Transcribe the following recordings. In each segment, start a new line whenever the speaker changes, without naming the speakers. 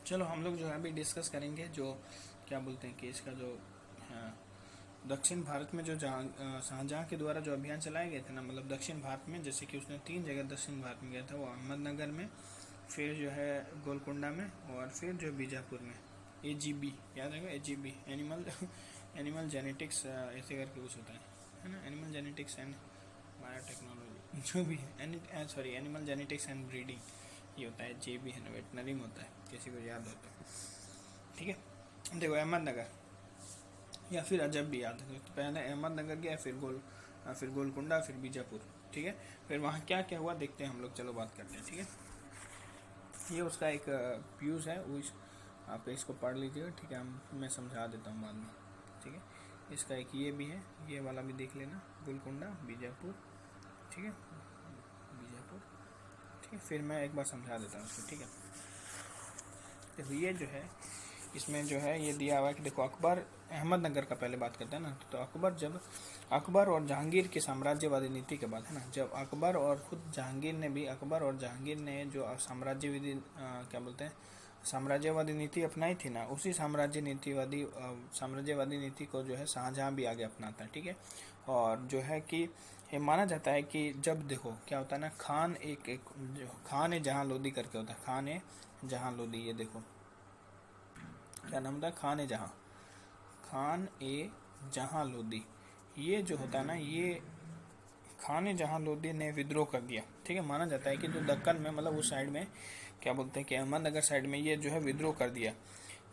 चलो हम लोग जो है अभी डिस्कस करेंगे जो क्या बोलते हैं कि इसका जो दक्षिण भारत में जो शाहजहाँ के द्वारा जो अभियान चलाए गए थे ना, मतलब दक्षिण भारत में, जैसे कि उसने 3 जगह दक्षिण भारत में गया था, वो अहमदनगर में, फिर जो है गोलकुंडा में, और फिर जो बीजापुर में। AGB याद रहेगा, AGB एनिमल जेनेटिक्स ऐसे करके कुछ होता है ना, एनिमल जेनेटिक्स एंड बायोटेक्नोलॉजी जो भी है, sorry animal genetics and breeding, ये होता है JB है ना, वेटनरी में होता है, किसी को याद हो तो। ठीक है, देखो अहमदनगर या फिर अजब भी याद है, तो पहले अहमदनगर गया, फिर गोलकुंडा, फिर बीजापुर। ठीक है, फिर वहाँ क्या क्या हुआ देखते हैं हम लोग, चलो बात करते हैं। ठीक है, ये उसका एक व्यूज़ है, वो आप इसको पढ़ लीजिएगा। ठीक है, मैं समझा देता हूँ बाद में। ठीक है, इसका एक ये भी है, ये वाला भी देख लेना, गोलकुंडा बीजापुर। ठीक है, बीजापुर। ठीक है, फिर मैं एक बार समझा देता हूँ इसको। ठीक है, देखो ये जो है, इसमें जो है ये दिया हुआ है कि देखो अकबर, अहमदनगर का पहले बात करते हैं ना, तो अकबर और जहांगीर की साम्राज्यवादी नीति के बाद है ना, जब अकबर और खुद जहांगीर ने भी, अकबर और जहांगीर ने जो क्या बोलते हैं, साम्राज्यवादी नीति अपनाई थी ना, उसी साम्राज्यवादी नीति को जो है शाहजहां भी आगे अपनाता है। ठीक है, और जो है कि ये माना जाता है कि जब देखो क्या होता है ना, खान ए जहां लोदी करके होता है, खान ए जहां लोदी, ये देखो क्या नाम था, खान ए जहां लोदी, ये जो होता है ना, ये खान ए जहां लोदी ने विद्रोह कर दिया। ठीक है, माना जाता है कि जो दक्कन में, मतलब उस साइड में क्या बोलते हैं कि अहमदनगर साइड में ये जो है विद्रोह कर दिया।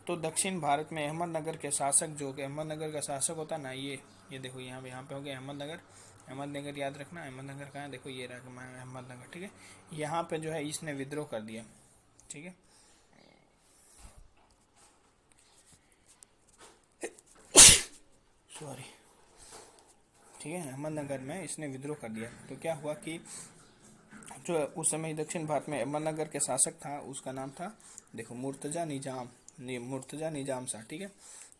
तो दक्षिण भारत में अहमदनगर के शासक, जो कि अहमदनगर का शासक होता है ना, ये देखो यहाँ पे हो गया अहमदनगर याद रखना, अहमदनगर कहाँ है, देखो ये रहा अहमदनगर। ठीक है, यहाँ पे जो है इसने विद्रोह कर दिया। ठीक है, सॉरी। ठीक है, अहमदनगर में इसने विद्रोह कर दिया। तो क्या हुआ कि जो उस समय दक्षिण भारत में अहमदनगर के शासक था, उसका नाम था, देखो मुर्तजा निजाम शाह। ठीक है,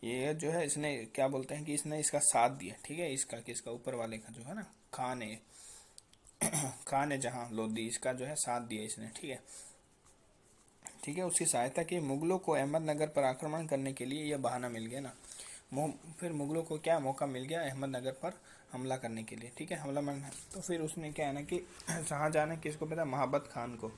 ये जो है इसने क्या बोलते हैं कि इसने इसका साथ दिया। ठीक है, इसका ऊपर वाले का जो है ना, खान है जहां लोदी, इसका जो है साथ दिया इसने। ठीक है, उसकी सहायता की। मुगलों को अहमदनगर पर आक्रमण करने के लिए यह बहाना मिल गया ना, फिर मुगलों को क्या मौका मिल गया अहमदनगर पर हमला करने के लिए। ठीक है, हमला करना, तो फिर उसने क्या है ना कि शाहजहां ने किसको भेजा, महाबत खान को।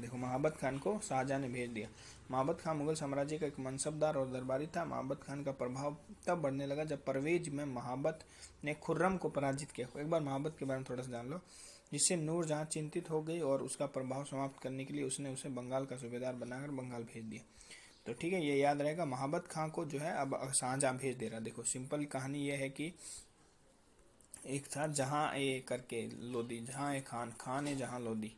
देखो महाबत खान को शाहजहां ने भेज दिया। महाबत खान मुगल साम्राज्य का एक मनसबदार और दरबारी था। महाबत खान का प्रभाव तब बढ़ने लगा जब परवेज में महाबत ने खुर्रम को पराजित किया। एक बार महाबत के बारे में थोड़ा सा जान लो, जिससे नूरजहां चिंतित हो गई और उसका प्रभाव समाप्त करने के लिए उसने उसे बंगाल का सूबेदार बनाकर बंगाल भेज दिया। तो ठीक है, ये याद रहेगा, महाबत खान को जो है अब शाहजहां भेज दे रहा। देखो सिंपल कहानी ये है कि एक था जहां ए करके लोदी, जहां ए खान ए जहां लोदी।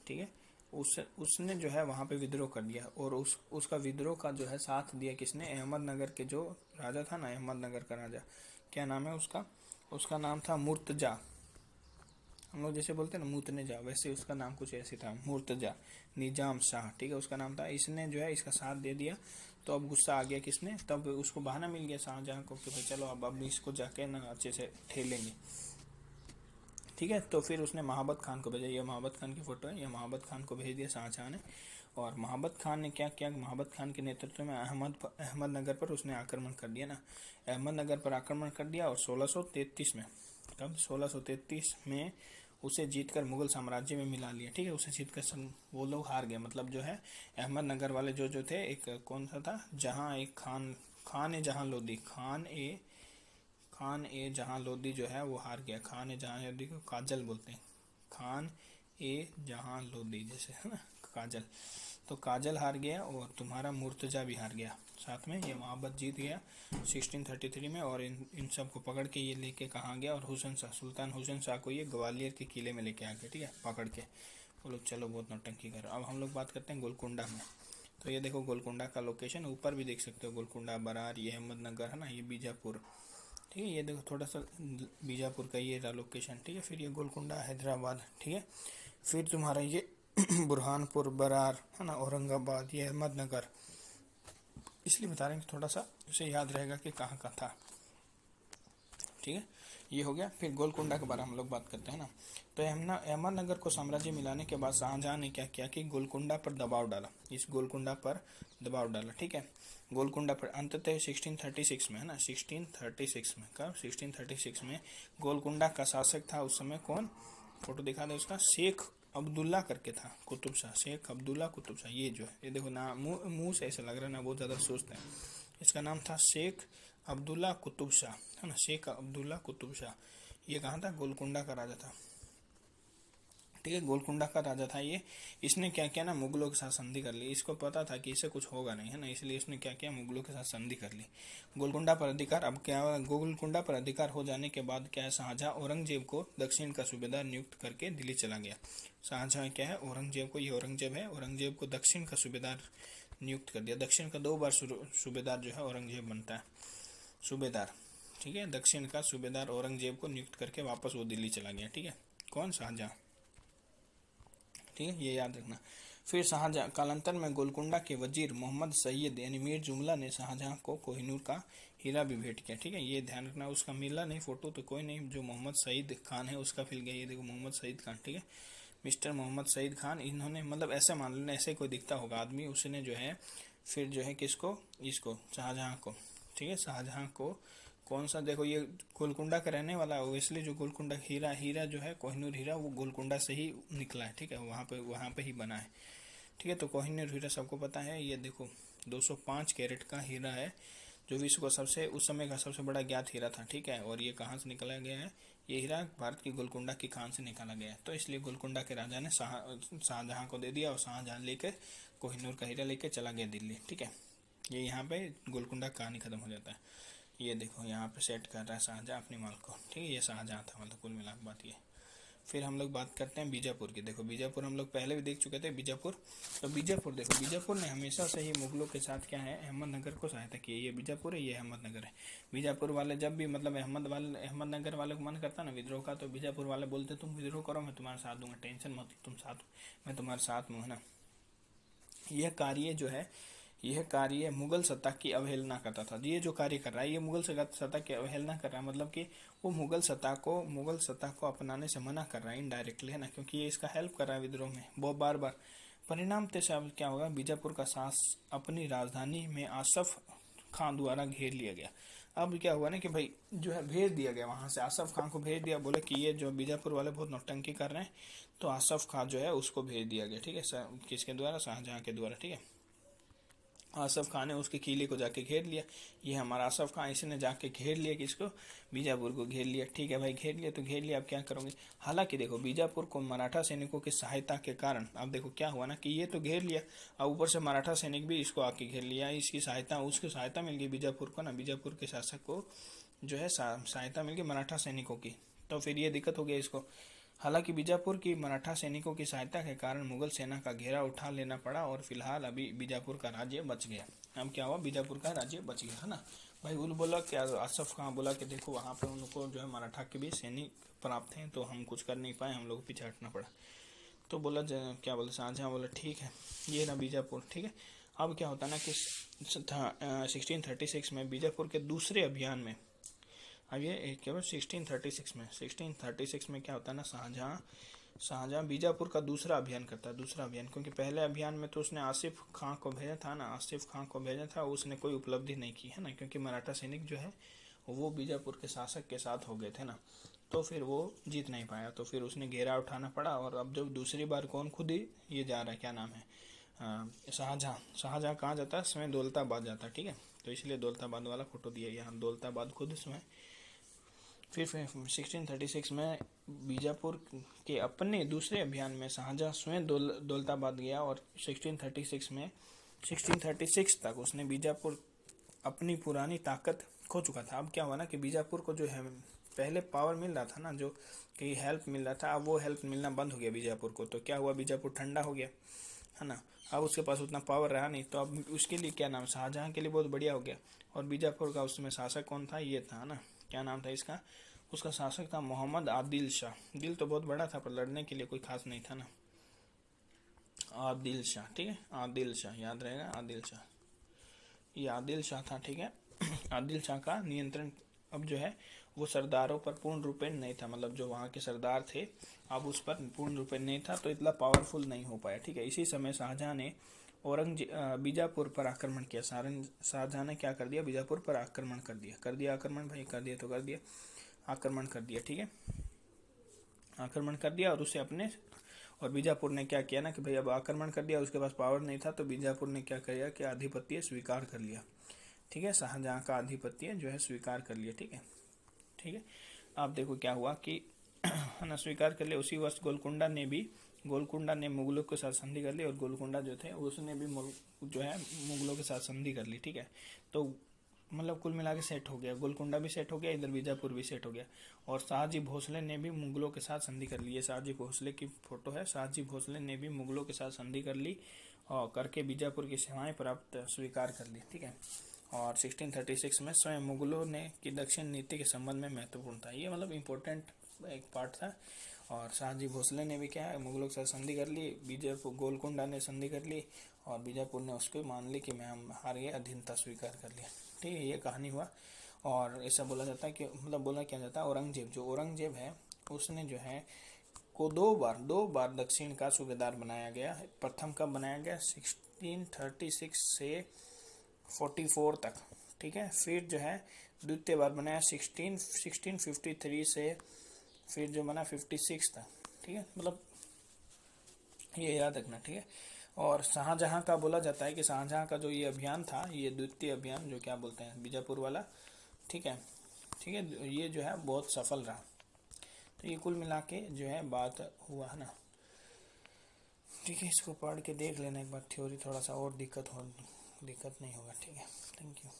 ठीक है, उसने जो है वहां पे विद्रोह कर दिया, और उसका विद्रोह का जो है साथ दिया किसने, अहमदनगर के जो राजा था ना, अहमदनगर का राजा, क्या नाम है उसका, उसका नाम था मुर्तजा। हम लोग जैसे बोलते हैं ना मुतनेजा, वैसे उसका नाम कुछ ऐसे था, मुर्तजा निजाम शाह। ठीक है, उसका नाम था। इसने जो है इसका साथ दे दिया। तो अब गुस्सा आ गया किसने, तब उसको बहाना मिल गया शाहजहां को कि भाई चलो अब इसको जाके ना अच्छे से ठेलेंगे। ठीक है, तो फिर उसने महाबत खान को भेजा, ये महाबत खान की फोटो है, ये महाबत खान को भेज दिया शाहजहां ने। और महाबत खान ने क्या किया, महाबत खान के नेतृत्व में अहमदनगर पर उसने आक्रमण कर दिया ना, अहमदनगर पर आक्रमण कर दिया। और 1633 में, कब, 1633 में उसे जीतकर मुगल साम्राज्य में मिला लिया। ठीक है, उसे जीतकर वो लोग हार गए, मतलब जो है अहमदनगर वाले जो थे, एक कौन सा था, जहां एक खान ए जहां लोदी, खान ए जहां लोदी जो है वो हार गया। खान ए जहां लोदी को काजल बोलते हैं, खान ए जहां लोदी जैसे है ना काजल, तो काजल हार गया और तुम्हारा मुर्तजा भी हार गया साथ में। ये महाबत जीत गया 1633 में, और इन सब को पकड़ के ये लेके कहाँ गया, और सुल्तान हुसैन शाह को ये ग्वालियर के किले में लेके आ गए। ठीक है, पकड़ के बोलो चलो बहुत नौटंकी कर। अब हम लोग बात करते हैं गोलकुंडा में। तो ये देखो गोलकुंडा का लोकेशन ऊपर भी देख सकते हो, गोलकुंडा बरार, ये अहमदनगर है ना, ये बीजापुर। ठीक है, ये देखो थोड़ा सा बीजापुर का ये रहा लोकेशन। ठीक है, फिर ये गोलकुंडा हैदराबाद। ठीक है, फिर तुम्हारा ये बुरहानपुर बरार है ना, औरंगाबाद, ये अहमदनगर। इसलिए बता रहे हैं कि थोड़ा सा उसे याद रहेगा कि कहाँ का था। ठीक है, ये हो गया। फिर गोलकुंडा के बारे में हम लोग बात करते हैं ना। तो अहमदनगर को साम्राज्य मिलाने के बाद शाहजहां ने क्या किया कि गोलकुंडा पर दबाव डाला, इस गोलकुंडा पर दबाव डाला, ठीक है। गोलकुंडा पर अंततः 1636 में, है ना, 1636 में, कब, 1636 में गोलकुंडा का शासक था उस समय कौन, फोटो दिखा दे उसका, शेख अब्दुल्ला करके था, कुतुब शाह, शेख अब्दुल्ला कुतुब शाह। ये जो है, ये देखो ना, मुंह से ऐसा लग रहा है ना, बहुत ज़्यादा सुस्त है। इसका नाम था शेख अब्दुल्ला कुतुब शाह, है ना, शेख अब्दुल्ला कुतुब शाह। ये कहाँ था, गोलकुंडा का राजा था, ठीक है, गोलकुंडा का राजा था ये। इसने क्या किया ना, मुगलों के साथ संधि कर ली। इसको पता था कि इससे कुछ होगा नहीं, है ना, इसलिए इसने क्या किया, मुगलों के साथ संधि कर ली। गोलकुंडा पर अधिकार, अब क्या हुआ, गोलकुंडा पर अधिकार हो जाने के बाद क्या है, शाहजहां औरंगजेब को दक्षिण का सूबेदार नियुक्त करके दिल्ली चला गया। शाहजहां क्या है, औरंगजेब को, ये औरंगजेब है, औरंगजेब को दक्षिण का सूबेदार नियुक्त कर दिया। दक्षिण का 2 बार सूबेदार जो है औरंगजेब बनता है, सूबेदार, ठीक है, दक्षिण का सूबेदार औरंगजेब को नियुक्त करके वापस वो दिल्ली चला गया, ठीक है, कौन, शाहजहां, ठीक है, ये याद रखना। फिर शाहजहां कालांतर में गोलकुंडा के वजीर मोहम्मद सैयद यानी मीर जुमला ने शाहजहां को कोहिनूर का हीरा भी भेंट किया, ठीक है, ये ध्यान रखना। उसका मिला नहीं फोटो तो कोई नहीं, जो मोहम्मद सईद खान है उसका फिल गया, ये देखो मोहम्मद सईद खान, ठीक है, मिस्टर मोहम्मद सईद खान। इन्होंने मतलब ऐसे मान लेना, ऐसे कोई दिखता होगा आदमी, उसने जो है फिर जो है किसको, इसको शाहजहां को, ठीक है, शाहजहां को कौन सा, देखो ये गोलकुंडा का रहने वाला है, इसलिए जो गोलकुंडा हीरा जो है कोहिनूर हीरा, वो गोलकुंडा से ही निकला है, ठीक है, वहाँ पे ही बना है, ठीक है। तो कोहिनूर हीरा सबको पता है, ये देखो 205 कैरेट का हीरा है, जो विश्व का उस समय का सबसे बड़ा ज्ञात हीरा था, ठीक है। और ये कहाँ से निकाला गया है, ये हीरा भारत की गोलकुंडा की खान से निकाला गया है। तो इसलिए गोलकुंडा के राजा ने शाहजहां को दे दिया, और शाहजहां लेकर कोहिनूर का हीरा लेकर चला गया दिल्ली, ठीक है। ये यहाँ पे गोलकुंडा कहानी खत्म हो जाता है। ये देखो यहाँ पे सेट कर रहा है शाहजहां अपने माल को, ठीक है, ये शाहजहां था, मतलब कुल मिला बात ये। फिर हम लोग बात करते हैं बीजापुर की। देखो बीजापुर हम लोग पहले भी देख चुके थे, बीजापुर। तो बीजापुर देखो, बीजापुर ने हमेशा से ही मुगलों के साथ क्या है, अहमदनगर को सहायता की है। ये बीजापुर है, ये अहमदनगर है। बीजापुर वाले जब भी मतलब अहमदनगर वाले को मन करता ना विद्रोह का, तो बीजापुर वाले बोलते तुम विद्रोह करो, मैं तुम्हारे साथ दूंगा, टेंशन मत, तुम साथ, मैं तुम्हारे साथ में हूँ ना। यह कार्य जो है, यह कार्य मुगल सत्ता की अवहेलना करता था। ये जो कार्य कर रहा है, ये मुगल सत्ता की अवहेलना कर रहा है, मतलब कि वो मुगल सत्ता को अपनाने से मना कर रहा है इनडायरेक्टली, है ना, क्योंकि ये इसका हेल्प कर रहा है विद्रोह में वो बार बार। परिणाम से अब क्या होगा, बीजापुर का शास अपनी राजधानी में आसफ खां द्वारा घेर लिया गया। अब क्या हुआ ना कि भाई जो है भेज दिया गया, वहां से आसफ खां को भेज दिया, बोले कि ये जो बीजापुर वाले बहुत नौटंकी कर रहे हैं, तो आसफ खां जो है उसको भेज दिया गया, ठीक है, किसके द्वारा, शाहजहां के द्वारा, ठीक है। आसफ खान ने उसके किले को जाके घेर लिया। ये हमारा आसफ खान, इसने जाके घेर लिया, किसको, बीजापुर को घेर लिया, ठीक है भाई, घेर लिया तो घेर लिया, अब क्या करोगे। हालांकि देखो बीजापुर को मराठा सैनिकों की सहायता के कारण, अब देखो क्या हुआ ना कि ये तो घेर लिया, और ऊपर से मराठा सैनिक भी इसको आके घेर लिया, इसकी सहायता मिल गई बीजापुर को ना, बीजापुर के शासक को जो है सहायता मिल गई मराठा सैनिकों की। तो फिर ये दिक्कत हो गया इसको। हालांकि बीजापुर की मराठा सैनिकों की सहायता के कारण मुगल सेना का घेरा उठा लेना पड़ा, और फिलहाल अभी बीजापुर का राज्य बच गया। अब क्या हुआ, बीजापुर का राज्य बच गया, है ना भाई। उल बोला क्या, आसफ खां बोला कि देखो वहाँ पे उनको जो है मराठा के भी सैनिक प्राप्त हैं, तो हम कुछ कर नहीं पाए, हम लोग को पीछे हटना पड़ा। तो बोला क्या बोला, शाहजहां बोला ठीक है, ये ना बीजापुर, ठीक है। अब क्या होता ना कि 1636 में बीजापुर के दूसरे अभियान में, अब ये केवल 1636 में क्या होता है ना, शाहजहां बीजापुर का दूसरा अभियान करता है, दूसरा अभियान, क्योंकि पहले अभियान में तो उसने आसिफ खां को भेजा था ना, आसिफ खां को भेजा था, उसने कोई उपलब्धि नहीं की, है ना, क्योंकि मराठा सैनिक जो है वो बीजापुर के शासक के साथ हो गए थे ना, तो फिर वो जीत नहीं पाया, तो फिर उसने घेरा उठाना पड़ा। और अब जब दूसरी बार कौन खुद ही ये जा रहा है, क्या नाम है, शाहजहां कहाँ जाता है, स्वयं दौलताबाद जाता है, ठीक है। तो इसलिए दौलताबाद वाला फोटो दिया यहाँ, दौलताबाद खुद स्वयं। फिर 1636 में बीजापुर के अपने दूसरे अभियान में शाहजहां स्वयं दौलताबाद गया, और 1636 तक उसने बीजापुर अपनी पुरानी ताकत खो चुका था। अब क्या हुआ ना कि बीजापुर को जो है पहले पावर मिल रहा था ना, जो कि हेल्प मिल रहा था, अब वो हेल्प मिलना बंद हो गया बीजापुर को। तो क्या हुआ, बीजापुर ठंडा हो गया, है ना, अब उसके पास उतना पावर रहा नहीं। तो अब उसके लिए क्या नाम, शाहजहां के लिए बहुत बढ़िया हो गया। और बीजापुर का उसमें शासक कौन था, ये था ना, क्या नाम था इसका, उसका शासक था मोहम्मद आदिल शाह। दिल तो बहुत बड़ा था पर लड़ने के लिए कोई खास नहीं था ना, आदिल शाह, ठीक है, आदिल शाह याद रहेगा, आदिल शाह, ये आदिल शाह था, ठीक है। आदिल शाह का नियंत्रण अब जो है वो सरदारों पर पूर्ण रूपेण नहीं था, मतलब जो वहाँ के सरदार थे अब उस पर पूर्ण रूपेण नहीं था, तो इतना पावरफुल नहीं हो पाया। ठीक है, इसी समय शाहजहां ने बीजापुर पर आक्रमण किया। शाहजहां ने क्या कर दिया, बीजापुर पर आक्रमण कर दिया आक्रमण भाई, कर दिया तो कर दिया, आक्रमण कर दिया। ठीक है, आक्रमण कर दिया और उसे अपने, और बीजापुर ने क्या किया ना कि भाई अब आक्रमण कर दिया, उसके पास पावर नहीं था, तो बीजापुर ने क्या किया कि आधिपत्य स्वीकार कर लिया। ठीक है, शाहजहां का आधिपत्य जो है स्वीकार कर लिया। ठीक है, ठीक है। अब देखो क्या हुआ कि ना स्वीकार कर लिया। उसी वर्ष गोलकुंडा ने मुगलों के साथ संधि कर ली, और गोलकुंडा जो थे उसने भी जो है मुगलों के साथ संधि कर ली। ठीक है, तो मतलब कुल मिला के सेट हो गया, गोलकुंडा भी सेट हो गया, इधर बीजापुर भी सेट हो गया। और शाहजी भोसले ने भी मुगलों के साथ संधि कर ली। ये शाहजी भोसले की फोटो है। शाहजी भोसले ने भी मुगलों के साथ संधि कर ली और करके बीजापुर की सेवाएं प्राप्त स्वीकार कर ली। ठीक है, और 1636 में स्वयं मुगलों ने की दक्षिण नीति के संबंध में महत्वपूर्ण था। ये मतलब इम्पोर्टेंट एक पार्ट था। और शाहजी भोसले ने भी क्या है, मुगलों के साथ संधि कर ली, बीजापुर गोलकुंडा ने संधि कर ली, और बीजापुर ने उसको मान ली कि मैं हम हार गए, अधीनता स्वीकार कर लिया। ठीक है, ये कहानी हुआ। और ऐसा बोला जाता है कि मतलब बोला क्या जाता है, औरंगजेब है उसने जो है को दो बार दक्षिण का सूबेदार बनाया गया। प्रथम कब बनाया गया, 1636 से 44 तक। ठीक है, फिर जो है द्वितीय बार बनाया 1653 से फिर जो बना 56 तक। ठीक है, मतलब ये याद रखना। ठीक है, और शाहजहां का बोला जाता है कि शाहजहां का जो ये अभियान था, ये द्वितीय अभियान जो क्या बोलते हैं बीजापुर वाला, ठीक है, ठीक है, ये जो है बहुत सफल रहा। तो ये कुल मिला के जो है बात हुआ है ना। ठीक है, इसको पढ़ के देख लेना एक बार, थ्योरी थोड़ा सा और दिक्कत नहीं होगा। ठीक है, थैंक यू।